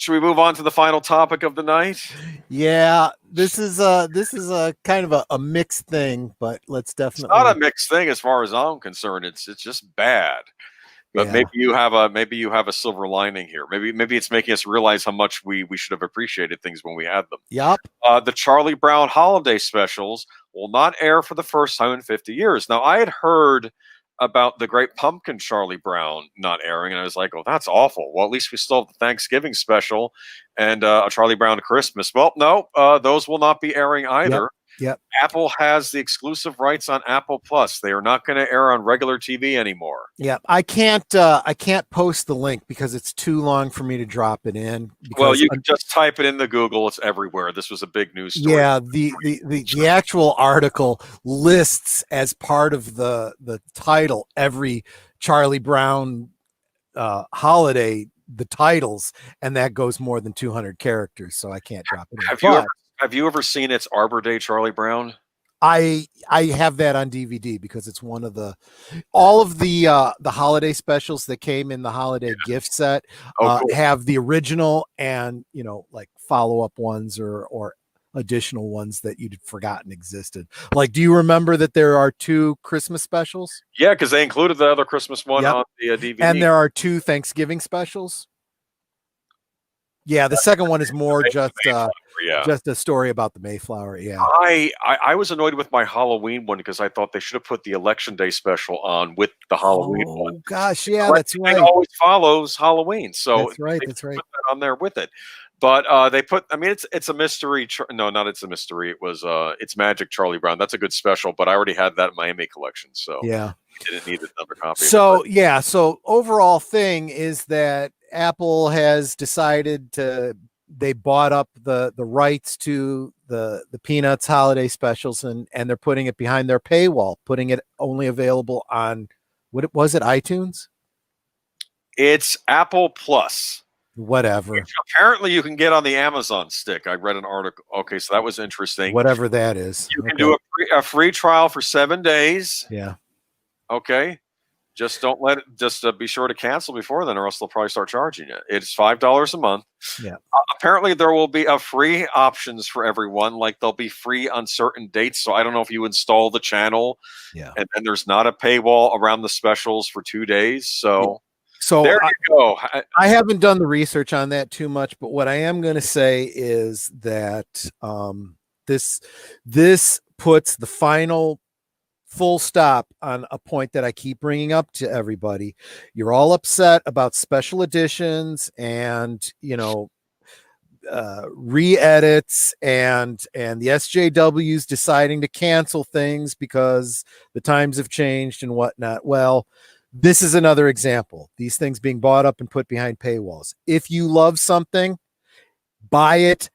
Should we move on to the final topic of the night? Yeah, this is a kind of a mixed thing, but let's It's not definitely. a mixed thing as far as I'm concerned. It's just bad. But Yeah. maybe you have a silver lining here. Maybe it's making us realize how much we should have appreciated things when we had them. Yup. The Charlie Brown holiday specials will not air for the first time in 50 years. Now, I had heard about the Great Pumpkin Charlie Brown not airing, and I was like, "Oh, that's awful." Well, at least we still have the Thanksgiving special and a Charlie Brown Christmas. Well, no, those will not be airing Yep. either. Yep. Apple has the exclusive rights on Apple Plus. They are not going to air on regular TV anymore. Yeah. I can't post the link because it's too long for me to drop it in. Well, Because you can just type it in the Google. It's everywhere. This was a big news story. yeah, the actual article lists as part of the title every Charlie Brown holiday, the titles, and that goes more than 200 characters, so I can't drop it in. Have you ever seen It's Arbor Day, Charlie Brown? I have that on DVD because it's one of all of the holiday specials that came in the holiday gift set Oh, cool. have the original and like follow-up ones or additional ones that you'd forgotten existed. Like, do you remember that there are 2 Christmas specials? Yeah, because they included the other Christmas one Yep. on the DVD. And there are 2 Thanksgiving specials. Yeah, the second one is more just Yeah. just a story about the Mayflower. Yeah. I was annoyed with my Halloween one because I thought they should have put the Election Day special on with the Halloween one. Oh gosh, yeah, that's It right. always follows Halloween, so That's right. they That's right. put that on there with it. But they put, I mean, it's a mystery. No, not it's a mystery. It was it's Magic Charlie Brown. That's a good special, but I already had that in my Miami collection, so Yeah. I didn't need another copy. So yeah, so overall thing is that Apple has decided they bought up the rights to the Peanuts holiday specials and they're putting it behind their paywall, putting it only available on what was it, iTunes? It's Apple Plus. Whatever. Which apparently you can get on the Amazon stick. I read an article. Okay, so that was interesting. Whatever that is. You can do a free trial for 7 days. Yeah. Okay. Just don't let it. Just be sure to cancel before then, or else they'll probably start charging you. It's $5 a month. Yeah. Apparently, there will be free options for everyone. Like they'll be free on certain dates. So I don't know if you install the channel. Yeah. And there's not a paywall around the specials for 2 days. So there you go. I haven't done the research on that too much, but what I am going to say is that this puts the final full stop on a point that I keep bringing up to everybody. You're all upset about special editions and re-edits and the SJWs deciding to cancel things because the times have changed and whatnot. Well, this is another example. These things being bought up and put behind paywalls. If you love something, buy it,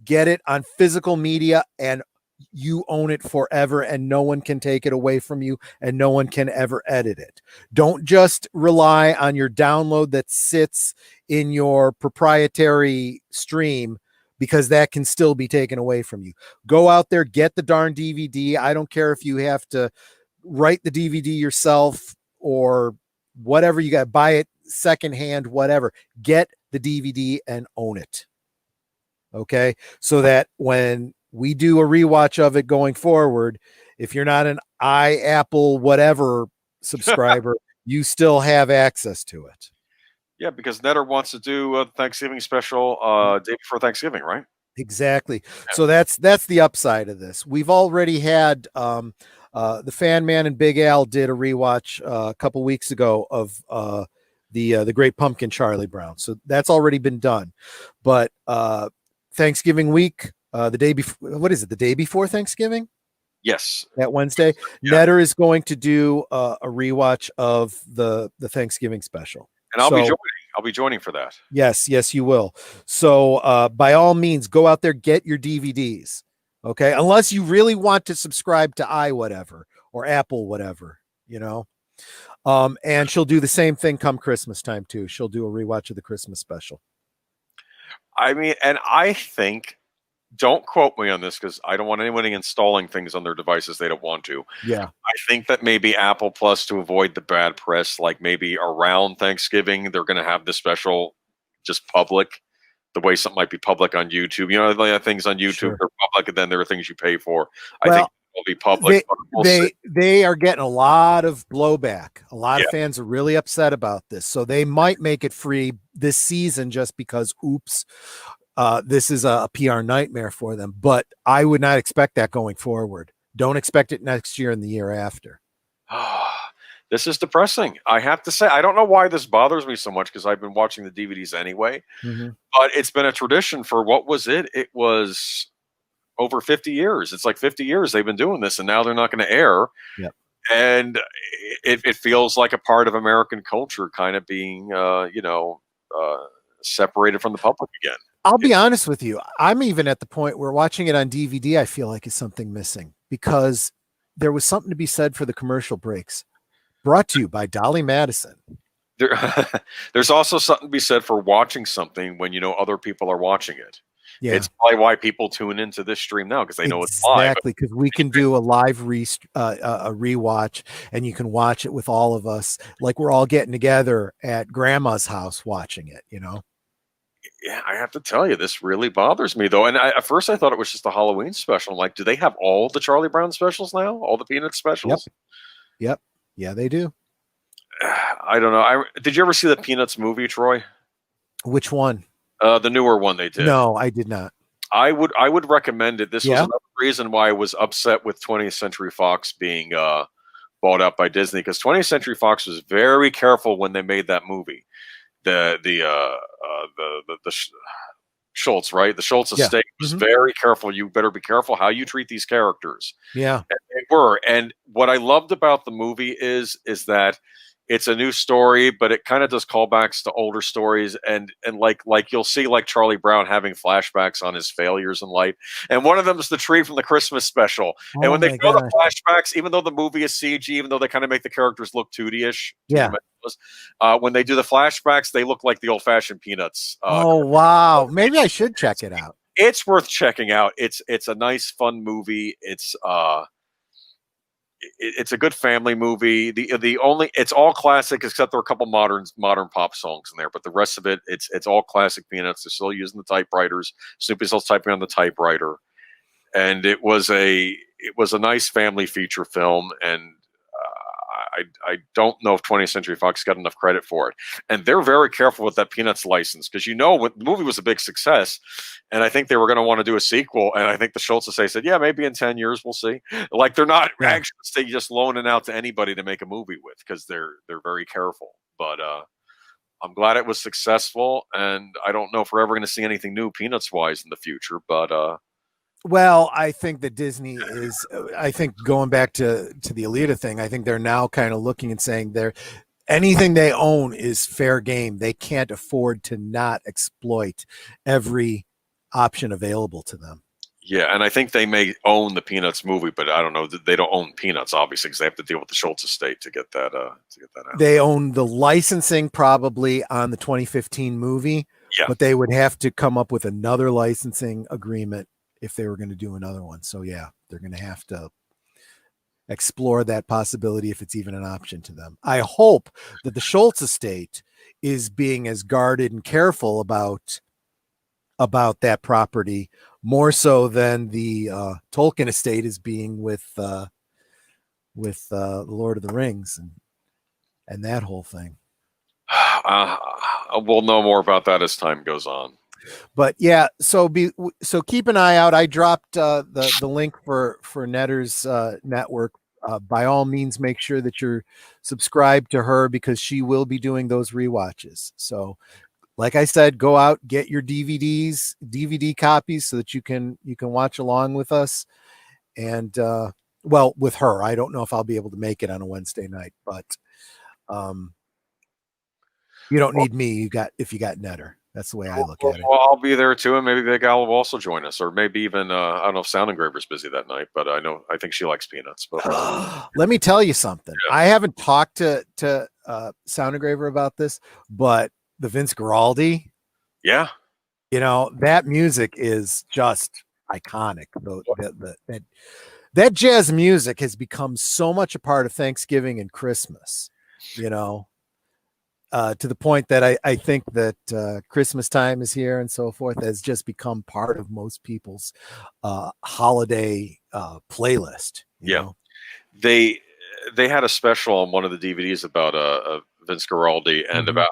get it on physical media, and you own it forever and no one can take it away from you and no one can ever edit it. Don't just rely on your download that sits in your proprietary stream because that can still be taken away from you. Go out there, get the darn DVD. I don't care if you have to write the DVD yourself or whatever you got, buy it secondhand, whatever. Get the DVD and own it. Okay? So that when we do a rewatch of it going forward, if you're not an Apple whatever subscriber, you still have access to it. Yeah, because Netter wants to do a Thanksgiving special day before Thanksgiving, right? Exactly. Yeah. So that's the upside of this. We've already had the Fan Man and Big Al did a rewatch a couple weeks ago of the Great Pumpkin Charlie Brown. So that's already been done. But Thanksgiving week, the day before, what is it? The day before Thanksgiving? Yes. That Wednesday. Yeah. Netter is going to do a rewatch of the Thanksgiving special. And I'll be joining for that. Yes, you will. So by all means, go out there, get your DVDs. Okay. Unless you really want to subscribe to iWhatever or Apple, whatever, and she'll do the same thing come Christmas time too. She'll do a rewatch of the Christmas special. I mean, and I think, don't quote me on this because I don't want anyone installing things on their devices they don't want to. Yeah. I think that maybe Apple Plus, to avoid the bad press, like maybe around Thanksgiving, they're going to have the special just public. the way something might be public on YouTube. You know, like things on YouTube Sure. are public, and then there are things you pay for. I think Well, it'll be public. But we'll see. they are getting a lot of blowback. A lot Yeah. of fans are really upset about this, so they might make it free this season just because, oops, this is a PR nightmare for them. But I would not expect that going forward. Don't expect it next year and the year after. This is depressing. I have to say, I don't know why this bothers me so much because I've been watching the DVDs anyway. But it's been a tradition for what was it? It was over 50 years. It's like 50 years they've been doing this, and now they're not going to air. Yep. And it feels like a part of American culture kind of being, separated from the public again. I'll be honest with you. I'm even at the point where watching it on DVD, I feel like is something missing because there was something to be said for the commercial breaks. Brought to you by Dolly Madison. There's also something to be said for watching something when you know other people are watching it. Yeah. It's probably why people tune into this stream now because they know it's live. Exactly, because we can do a live a rewatch, and you can watch it with all of us, like we're all getting together at Grandma's house watching it. Yeah, I have to tell you, this really bothers me though. And at first, I thought it was just a Halloween special. I'm like, do they have all the Charlie Brown specials now? All the Peanuts specials? Yep. Yeah, they do. I don't know. Did you ever see the Peanuts movie, Troy? Which one? The newer one they did. No, I did not. I would recommend it. This was another reason why I was upset with 20th Century Fox being bought out by Disney, because 20th Century Fox was very careful when they made that movie. The Schultz, right? The Schultz estate was very careful. You better be careful how you treat these characters. Yeah, and they were. And what I loved about the movie is that it's a new story, but it kind of does callbacks to older stories, and like you'll see like Charlie Brown having flashbacks on his failures in life. And one of them is the tree from the Christmas special. And when they show the flashbacks, even though the movie is CG, even though they kind of make the characters look 2D-ish, when they do the flashbacks, they look like the old-fashioned Peanuts. Oh wow, maybe I should check it out. It's worth checking out. It's a nice, fun movie. It's a good family movie. It's all classic except there are a couple modern pop songs in there, but the rest of it's all classic Peanuts. They're still using the typewriters. Snoopy's still typing on the typewriter, and it was a nice family feature film. And I don't know if 20th Century Fox got enough credit for it, and they're very careful with that Peanuts license because the movie was a big success, and I think they were going to want to do a sequel, and I think the Schultz estate said, yeah, maybe in 10 years we'll see. Like they're not anxious to just loaning out to anybody to make a movie with because they're very careful. But I'm glad it was successful, and I don't know if we're ever going to see anything new Peanuts wise in the future, but. Well, I think that Disney is, I think going back to the Alita thing, I think they're now kind of looking and saying anything they own is fair game. They can't afford to not exploit every option available to them. Yeah, and I think they may own the Peanuts movie, but I don't know. They don't own Peanuts, obviously, because they have to deal with the Schultz estate to get that out. They own the licensing probably on the 2015 movie, but they would have to come up with another licensing agreement if they were going to do another one. So yeah, they're going to have to explore that possibility if it's even an option to them. I hope that the Schultz estate is being as guarded and careful about that property more so than the Tolkien estate is being with the Lord of the Rings and that whole thing. We'll know more about that as time goes on. But yeah, so keep an eye out. I dropped the link for Netter's network. By all means, make sure that you're subscribed to her because she will be doing those rewatches. So, like I said, go out, get your DVD copies so that you can watch along with us. And with her, I don't know if I'll be able to make it on a Wednesday night, but you don't need me. If you got Netter. That's the way I look at it. Well, I'll be there too, and maybe the gal will also join us, or maybe even I don't know if Sound Engraver's busy that night, but I think she likes Peanuts. But let me tell you something. Yeah. I haven't talked to Sound Engraver about this, but the Vince Guaraldi, that music is just iconic. That jazz music has become so much a part of Thanksgiving and Christmas. to the point that I think that Christmas time is here and so forth has just become part of most people's holiday playlist. You Yeah. know? They had a special on one of the DVDs about Vince Guaraldi and about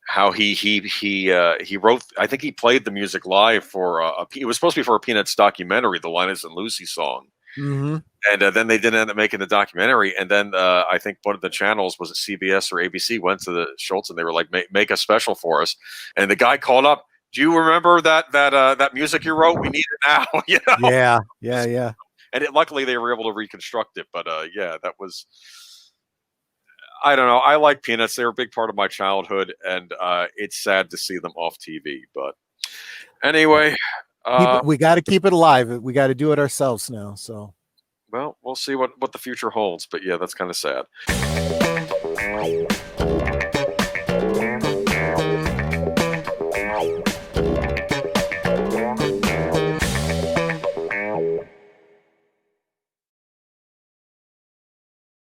how he wrote. I think he played the music live for it was supposed to be for a Peanuts documentary, the Linus and Lucy song. Mm-hmm. And then they didn't end up making the documentary. And then I think one of the channels, was it CBS or ABC, went to the Schultz and they were like, make a special for us. And the guy called up, do you remember that music you wrote? We need it now. You know? Yeah. And luckily they were able to reconstruct it. But yeah, that was, I don't know. I like Peanuts. They were a big part of my childhood. And it's sad to see them off TV. But anyway. We got to keep it alive. We got to do it ourselves now. So. Well, we'll see what the future holds. But yeah, that's kind of sad.